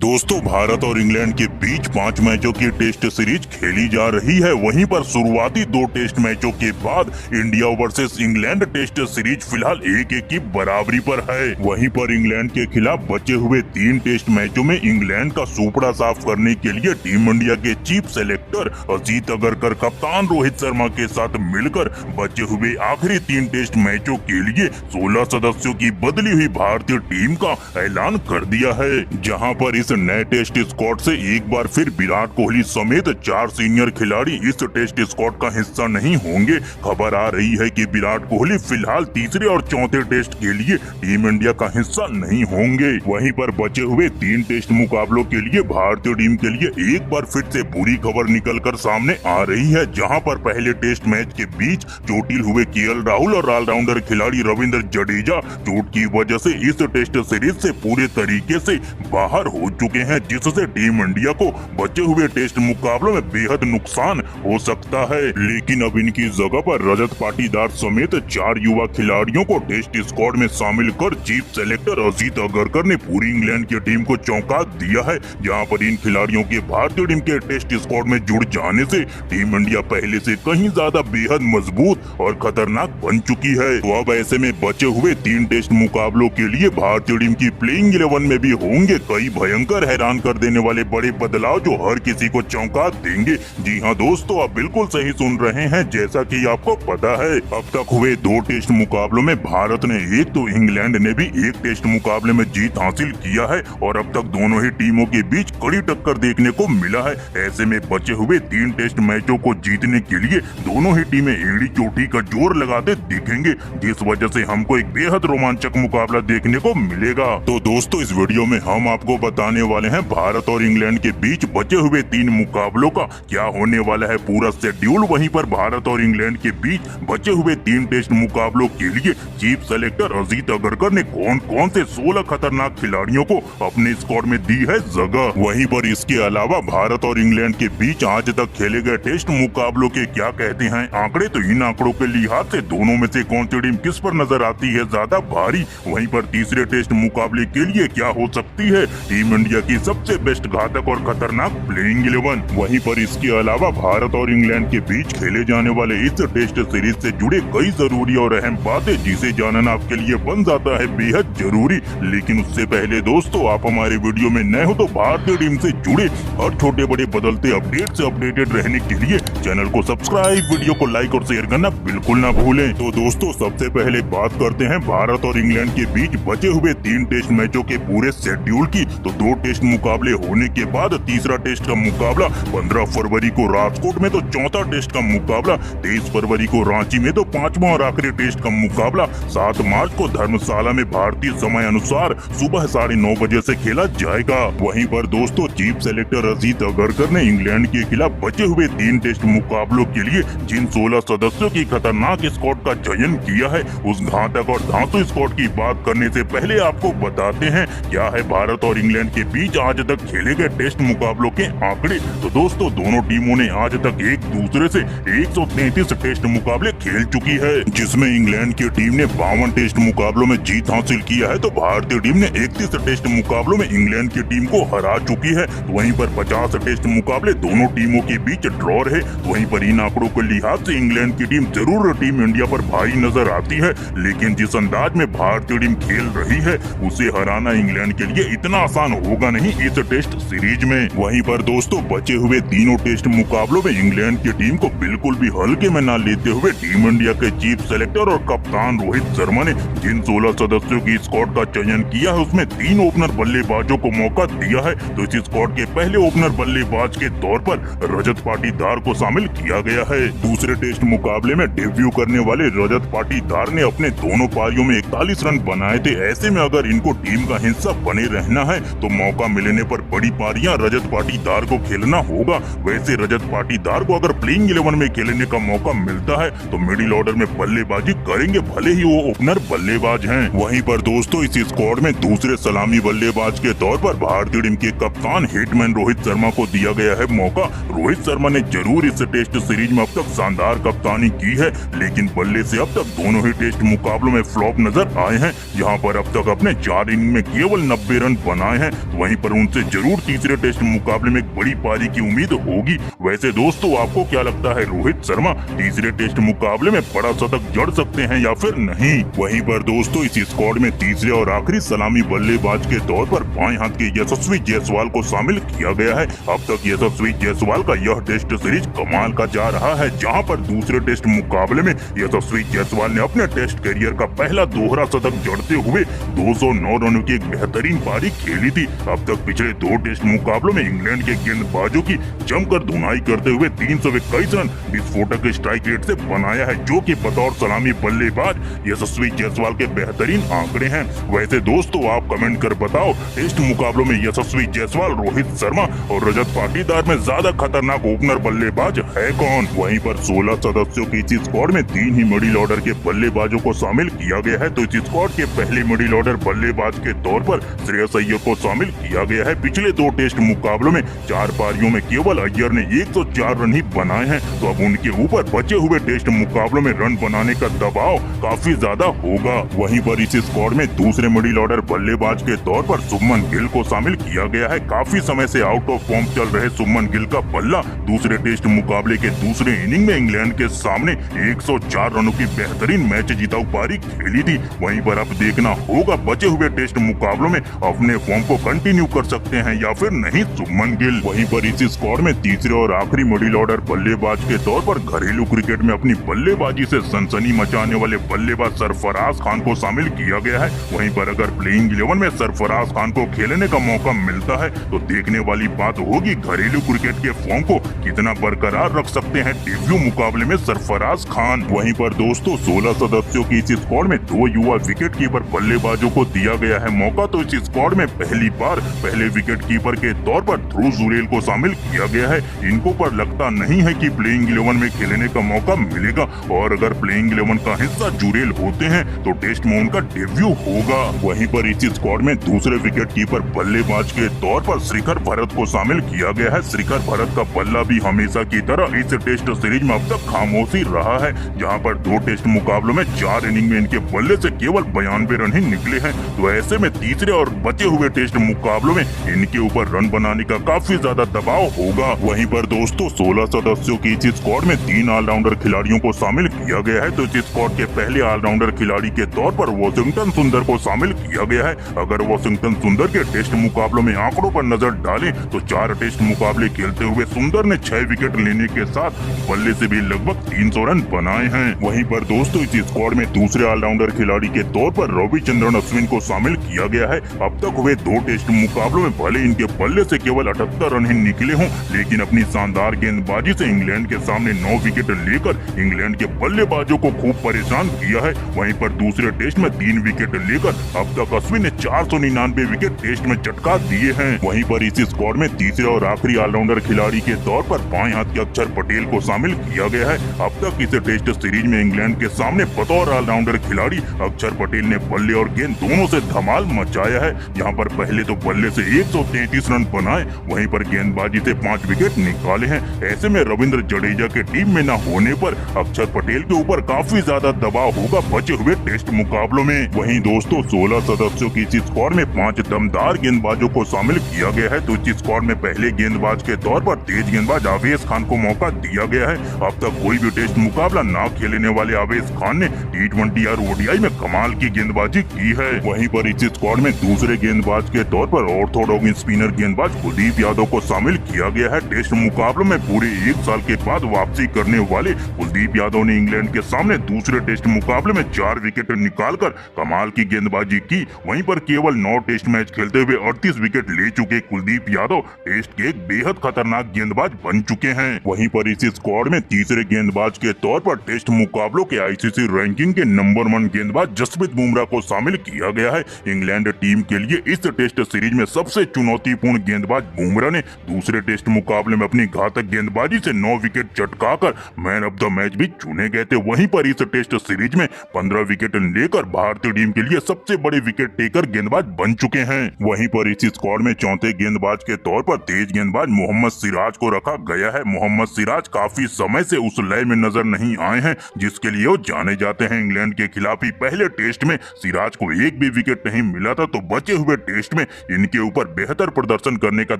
दोस्तों, भारत और इंग्लैंड के बीच 5 मैचों की टेस्ट सीरीज खेली जा रही है। वहीं पर शुरुआती 2 टेस्ट मैचों के बाद India versus England test series फिलहाल 1-1 की बराबरी पर है। वहीं पर इंग्लैंड के खिलाफ बचे हुए 3 टेस्ट मैचों में इंग्लैंड का सुपड़ा साफ करने के लिए टीम इंडिया के चीफ सेलेक्टर अजीत अगरकर कप्तान रोहित शर्मा के साथ मिलकर बचे हुए आखिरी 3 टेस्ट मैचों के लिए 16 सदस्यों की बदली हुई भारतीय टीम का ऐलान कर दिया है। जहां पर इस नए टेस्ट स्क्वाड से एक बार फिर विराट कोहली समेत 4 सीनियर खिलाड़ी इस टेस्ट स्क्वाड का हिस्सा नहीं होंगे। खबर आ रही है कि विराट कोहली फिलहाल तीसरे और चौथे टेस्ट के लिए टीम इंडिया का हिस्सा नहीं होंगे। वहीं पर बचे हुए 3 टेस्ट मुकाबलों के लिए भारतीय टीम के लिए एक बार फिर से बुरी खबर निकलकर सामने आ रही है। जहां पर पहले टेस्ट मैच के बीच चोटिल हुए केएल राहुल और ऑलराउंडर खिलाड़ी रविंद्र जडेजा चोट की वजह से इस टेस्ट सीरीज से पूरे तरीके से बाहर हो चुके हैं, जिससे टीम इंडिया को बचे हुए टेस्ट मुकाबलों में बेहद नुकसान हो सकता है। लेकिन अब इनकी जगह पर रजत पाटीदार समेत 4 युवा खिलाड़ियों को टेस्ट स्क्वाड में शामिल कर चीफ सेलेक्टर अजीत अगरकर ने पूरी इंग्लैंड की टीम को चौंका दिया है। जहां पर इन खिलाड़ियों के भारतीय टीम के टेस्ट स्क्वाड में जुड़ जाने से टीम इंडिया पहले से कहीं ज्यादा बेहद मजबूत और खतरनाक बन चुकी है। तो अब ऐसे में बचे हुए 3 टेस्ट मुकाबलों के लिए भारतीय टीम की प्लेइंग 11 में भी होंगे कई भयंकर हैरान कर देने वाले बड़े बदलाव जो हर किसी को चौंका देंगे। जी हां दोस्तों, आप बिल्कुल सही सुन रहे हैं। जैसा कि आपको पता है, अब तक हुए 2 टेस्ट मुकाबलों में भारत ने एक तो इंग्लैंड ने भी एक टेस्ट मुकाबले में जीत हासिल किया है और अब तक दोनों ही टीमों के बीच कड़ी टक्कर देखने को मिला है। ऐसे में बचे हुए 3 टेस्ट मैचों को जीतने के लिए दोनों ही टीमें एड़ी चोटी का जोर लगाते दिखेंगे, जिस वजह से हमको एक बेहद रोमांचक मुकाबला देखने को मिलेगा। तो दोस्तों, इस वीडियो में हम आपको बताने वाले हैं भारत और इंग्लैंड के बीच बचे हुए 3 मुकाबलों का क्या होने वाला है पूरा शेड्यूल। वहीं पर भारत और इंग्लैंड के बीच बचे हुए 3 टेस्ट मुकाबलों के लिए चीफ सेलेक्टर अजीत अगरकर ने कौन कौन से 16 खतरनाक खिलाड़ियों को अपने स्क्वाड में दी है जगह। वहीं पर इसके अलावा भारत और इंग्लैंड के बीच आज तक खेले गए टेस्ट मुकाबलों के क्या कहते हैं आंकड़े। तो इन आंकड़ों के लिहाज से दोनों में से कौन सी टीम किस पर नजर आती है ज्यादा भारी। वहीं पर तीसरे टेस्ट मुकाबले के लिए क्या हो सकती है टीम इंडिया की सबसे बेस्ट घातक और खतरनाक प्लेइंग 11। वहीं पर इसके अलावा भारत और इंग्लैंड के बीच खेले जाने वाले इस टेस्ट सीरीज से जुड़े कई जरूरी और अहम बातें जिसे जानना आपके लिए बन जाता है बेहद जरूरी। लेकिन उससे पहले दोस्तों, आप हमारे वीडियो में नए हो तो भारतीय टीम से जुड़े हर छोटे बड़े बदलते अपडेट से अपडेटेड रहने के लिए चैनल को सब्सक्राइब, वीडियो को लाइक और शेयर करना बिल्कुल ना भूलें। तो दोस्तों, सबसे पहले बात करते हैं भारत और इंग्लैंड के बीच बचे हुए 3 टेस्ट मैचों के पूरे शेड्यूल की। तो 2 टेस्ट मुकाबले होने के बाद तीसरा टेस्ट का मुकाबला 15 फरवरी को राजकोट में, तो चौथा टेस्ट का मुकाबला 23 फरवरी को रांची में, तो 5वां और आखिरी टेस्ट का मुकाबला 7 मार्च को धर्मशाला में भारतीय समय अनुसार सुबह 9:30 बजे से खेला जाएगा। वहीं पर दोस्तों, चीफ सेलेक्टर अजीत अगरकर ने इंग्लैंड के खिलाफ बचे हुए 3 टेस्ट मुकाबलों के लिए जिन 16 सदस्यों की खतरनाक स्क्वाड का चयन किया है, उस घातक और धांसू स्क्वाड की बात करने से पहले आपको बताते हैं क्या है भारत और इंग्लैंड के बीच आज तक खेले गए टेस्ट मुकाबलों के आंकड़े। तो दोस्तों, दोनों टीमों ने आज तक एक दूसरे से 133 टेस्ट मुकाबले खेल चुकी है, जिसमें इंग्लैंड की टीम ने 52 टेस्ट मुकाबलों में जीत हासिल किया है, तो भारतीय टीम ने 31 टेस्ट मुकाबलों में इंग्लैंड की टीम को हरा चुकी है। तो वहीं पर 50 टेस्ट मुकाबले दोनों टीमों के बीच ड्रॉ रहे। वहीं पर इन आंकड़ों के लिहाज से इंग्लैंड की टीम जरूर टीम इंडिया पर भारी नजर आती है, लेकिन जिस अंदाज में भारतीय टीम खेल रही है उसे हराना इंग्लैंड के लिए इतना आसान होगा नहीं इस टेस्ट सीरीज में। वहीं पर दोस्तों, बचे हुए तीनों टेस्ट मुकाबलों में इंग्लैंड की टीम को बिल्कुल भी हल्के में न लेते हुए टीम इंडिया के चीफ सेलेक्टर और कप्तान रोहित शर्मा ने जिन 16 सदस्यों की स्क्वाड का चयन किया है उसमें 3 ओपनर बल्लेबाजों को मौका दिया है। तो इस स्क्वाड के पहले ओपनर बल्लेबाज के तौर पर रजत पाटीदार को शामिल किया गया है। दूसरे टेस्ट मुकाबले में डेब्यू करने वाले रजत पाटीदार ने अपने दोनों पारियों में 41 रन बनाए थे। ऐसे में अगर इनको टीम का हिस्सा बने रहना है तो मौका मिलने पर बड़ी पारियां रजत पाटीदार को खेलना होगा। वैसे रजत पाटीदार को अगर प्लेइंग 11 में खेलने का मौका मिलता है तो मिडिल ऑर्डर में बल्लेबाजी करेंगे, भले ही वो ओपनर बल्लेबाज हैं। वहीं पर दोस्तों इस स्क्वाड में दूसरे सलामी बल्लेबाज के तौर पर भारतीय टीम के कप्तान हिटमैन रोहित शर्मा को दिया गया है मौका। रोहित शर्मा ने जरूर इस टेस्ट सीरीज में अब तक शानदार कप्तानी की है, लेकिन बल्ले से अब तक दोनों ही टेस्ट मुकाबलों में फ्लॉप नजर आए हैं, जहां पर अब तक अपने 4 इनिंग में केवल 90 रन बनाए हैं। वहीं पर उनसे जरूर तीसरे टेस्ट मुकाबले में एक बड़ी पारी की उम्मीद होगी। वैसे दोस्तों आपको क्या लगता है, रोहित शर्मा तीसरे टेस्ट मुकाबले में बड़ा शतक जड़ सकते हैं या फिर नहीं? वहीं पर दोस्तों इस स्क्वाड में तीसरे और आखिरी सलामी बल्लेबाज के तौर पर बाएं हाथ के यशस्वी जायसवाल को शामिल किया गया है। अब तक यशस्वी जायसवाल का यह टेस्ट सीरीज कमाल का जा रहा है, जहां पर दूसरे टेस्ट मुकाबले में यशस्वी जायसवाल ने अपने टेस्ट करियर का पहला दोहरा शतक जड़ते हुए 209 रनों की एक बेहतरीन पारी खेली थी। अब तक पिछले 2 टेस्ट मुकाबलों में इंग्लैंड के गेंदबाजों की जमकर धुनाई करते हुए 321 रन विस्फोटक स्ट्राइक रेट से बनाया है, जो कि बतौर सलामी बल्लेबाज यशस्वी जायसवाल के बेहतरीन आंकड़े हैं। वैसे दोस्तों आप कमेंट कर बताओ, टेस्ट मुकाबलों में यशस्वी जायसवाल, रोहित शर्मा और रजत पाटीदार में ज्यादा खतरनाक ओपनर बल्लेबाज है कौन? वहीं पर 16 सदस्यों की इस स्क्वाड में 3 ही मिडिल ऑर्डर के बल्लेबाजों को शामिल किया गया है। तो इस स्क्वाड के पहले मिडिल ऑर्डर बल्लेबाज के तौर पर श्रेयस अय्यर को शामिल किया गया है। पिछले 2 टेस्ट मुकाबलों में 4 पारियों में केवल अय्यर ने 104 रन ही बनाए हैं, तो अब उनके ऊपर बचे हुए टेस्ट मुकाबलों में रन बनाने का दबाव काफी ज्यादा होगा। वहीं पर इस स्क्वाड में दूसरे मिडिल ऑर्डर बल्लेबाज के तौर पर शुभमन गिल को शामिल किया गया है। काफी समय से आउट ऑफ फॉर्म चल रहे शुभमन गिल का बल्ला दूसरे टेस्ट मुकाबले के दूसरे इनिंग में इंग्लैंड के सामने 104 रनों की बेहतरीन मैच जीताऊ पारी खेली थी। वहीं पर अब देखना होगा बचे हुए टेस्ट मुकाबलों में अपने फॉर्म को कंटिन्यू कर सकते हैं या फिर नहीं शुभमन गिल। वहीं पर इस स्क्वाड में तीसरे और आखिरी मिडिल ऑर्डर बल्लेबाज के तौर पर घरेलू क्रिकेट में अपनी बल्लेबाजी से सनसनी मचाने वाले बल्लेबाज सरफराज खान को शामिल किया गया है। वहीं पर अगर प्लेइंग 11 में सरफराज खान को खेलने का मौका मिलता है तो देखने वाली बात होगी घरेलू क्रिकेट के फॉर्म को कितना बरकरार रख सकते हैं डेब्यू मुकाबले में सरफराज खान। वहीं पर दोस्तों 16 सदस्यों की इस स्क्वाड में 2 युवा विकेट कीपर बल्लेबाजों को दिया गया है मौका। तो इस स्क्वाड में पहली बार पहले विकेट कीपर के तौर पर ध्रुव जुरेल को शामिल किया गया है। इनको पर लगता नहीं है कि प्लेइंग 11 में खेलने का मौका मिलेगा, और अगर प्लेइंग 11 का हिस्सा जुरेल होते हैं तो टेस्ट में उनका डेब्यू होगा। वहीं पर इस स्क्वाड में दूसरे विकेट कीपर बल्लेबाज के तौर पर शिखर भरत को शामिल किया गया है। शिखर भरत का बल्ला भी हमेशा की तरह इस टेस्ट सीरीज में अब तक खामोशी रहा है, जहां पर 2 टेस्ट मुकाबलों में 4 इनिंग में इनके बल्ले से केवल 92 रन ही निकले हैं। तो ऐसे में तीसरे और बचे हुए टेस्ट मुकाबलों में इनके ऊपर रन बनाने का काफी ज्यादा दबाव होगा। वहीं पर दोस्तों 16 सदस्यों की इस स्क्वाड में 3 ऑलराउंडर खिलाड़ियों को शामिल किया गया है। तो इस स्क्वाड के पहले ऑलराउंडर खिलाड़ी के तौर पर वॉशिंगटन सुंदर को शामिल किया गया है। अगर वॉशिंगटन सुंदर के टेस्ट मुकाबलों में आंकड़ों पर नजर डालें तो 4 टेस्ट मुकाबले खेलते हुए सुंदर ने 6 विकेट लेने के साथ बल्ले से भी लगभग 300 रन बनाए हैं। वहीं पर दोस्तों इस स्क्वाड में दूसरे ऑलराउंडर खिलाड़ी के तौर पर रविचंद्रन अश्विन को शामिल किया गया है। अब तक हुए 2 टेस्ट मुकाबलों में भले इनके बल्ले से केवल 78 रन ही निकले हों, लेकिन अपनी शानदार गेंदबाजी से इंग्लैंड के सामने 9 विकेट लेकर इंग्लैंड के बल्लेबाजों को खूब परेशान किया है। वहीं पर दूसरे टेस्ट में 3 विकेट लेकर अब तक अश्विन ने 499 विकेट टेस्ट में चटका दिए हैं। वहीं पर इस स्क्वाड में तीसरे और आखिरी ऑलराउंडर खिलाड़ी के तौर पर बाएं हाथ के अक्षर पटेल को शामिल किया गया है। अब तक इस टेस्ट सीरीज में इंग्लैंड के सामने बतौर ऑलराउंडर खिलाड़ी अक्षर पटेल ने बल्ले और गेंद दोनों से धमाल मचाया है। यहाँ पर पहले तो बल्ले से 133 रन बनाए, वहीं पर गेंदबाजी से 5 विकेट निकाले हैं। ऐसे में रविंद्र जडेजा के टीम में न होने पर अक्षर पटेल के ऊपर काफी ज्यादा दबाव होगा बचे हुए टेस्ट मुकाबलों में। वहीं दोस्तों 16 सदस्यों की इस स्क्वाड में 5 दमदार गेंदबाजों को शामिल किया गया है। तो इस स्क्वाड में पहले गेंदबाज के तौर पर तेज गेंदबाज आवेश खान को मौका दिया गया है। अब तक कोई भी टेस्ट मुकाबला ना खेलने वाले आवेश खान ने T20 और ODI में कमाल की गेंदबाजी की है। वहीं पर इस स्क्वाड में दूसरे गेंदबाज के तौर पर ऑर्थोडॉक्स स्पिनर गेंदबाज कुलदीप यादव को शामिल किया गया है। टेस्ट मुकाबलों में पूरे 1 साल के बाद वापसी करने वाले कुलदीप यादव ने इंग्लैंड के सामने दूसरे टेस्ट मुकाबले में 4 विकेट निकालकर कमाल की गेंदबाजी की। वहीं पर केवल 9 टेस्ट मैच खेलते हुए 38 विकेट ले चुके कुलदीप यादव टेस्ट के एक बेहद खतरनाक गेंदबाज बन चुके हैं। वहीं पर इस स्क्वाड में तीसरे गेंदबाज के तौर पर टेस्ट मुकाबलों के ICC रैंकिंग के नंबर 1 गेंदबाज जसप्रीत बुमराह को शामिल किया गया है। इंग्लैंड टीम के लिए इस टेस्ट सीरीज में सबसे चुनौतीपूर्ण गेंदबाज बुमराह ने दूसरे दूसरे टेस्ट मुकाबले में अपनी घातक गेंदबाजी से 9 विकेट चटकाकर मैन ऑफ द मैच भी चुने गए थे। वहीं पर इस टेस्ट सीरीज में 15 विकेट लेकर भारतीय टीम के लिए सबसे बड़े विकेट टेकर गेंदबाज बन चुके हैं। वहीं पर इस स्क्वाड में चौथे गेंदबाज के तौर पर तेज गेंदबाज मोहम्मद सिराज को रखा गया है। मोहम्मद सिराज काफी समय से उस लय में नजर नहीं आए हैं जिसके लिए वो जाने जाते हैं। इंग्लैंड के खिलाफ ही पहले टेस्ट में सिराज को एक भी विकेट नहीं मिला था, तो बचे हुए टेस्ट में इनके ऊपर बेहतर प्रदर्शन करने का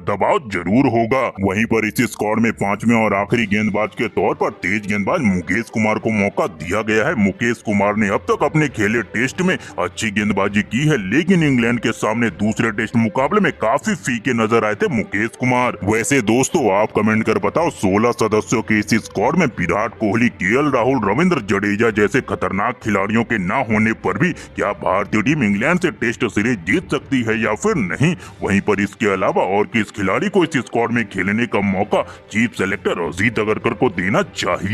दबाव जरूर होगा। वहीं पर इस स्क्वाड में पांचवें और आखिरी गेंदबाज के तौर पर तेज गेंदबाज मुकेश कुमार को मौका दिया गया है। मुकेश कुमार ने अब तक अपने खेले टेस्ट में अच्छी गेंदबाजी की है, लेकिन इंग्लैंड के सामने दूसरे टेस्ट मुकाबले में काफी फीके नजर आए थे मुकेश कुमार। वैसे दोस्तों आप कमेंट कर बताओ 16 सदस्यों के इस स्क्वाड में विराट कोहली, केएल राहुल, रविंद्र जडेजा जैसे खतरनाक खिलाड़ियों के ना होने पर भी क्या भारतीय टीम इंग्लैंड से टेस्ट सीरीज जीत सकती है या फिर नहीं? वहीं पर इसके अलावा और किस खिलाड़ी को इस स्क्वाड में खेलने का मौका चीफ सेलेक्टर अजीत अगरकर को देना चाहिए?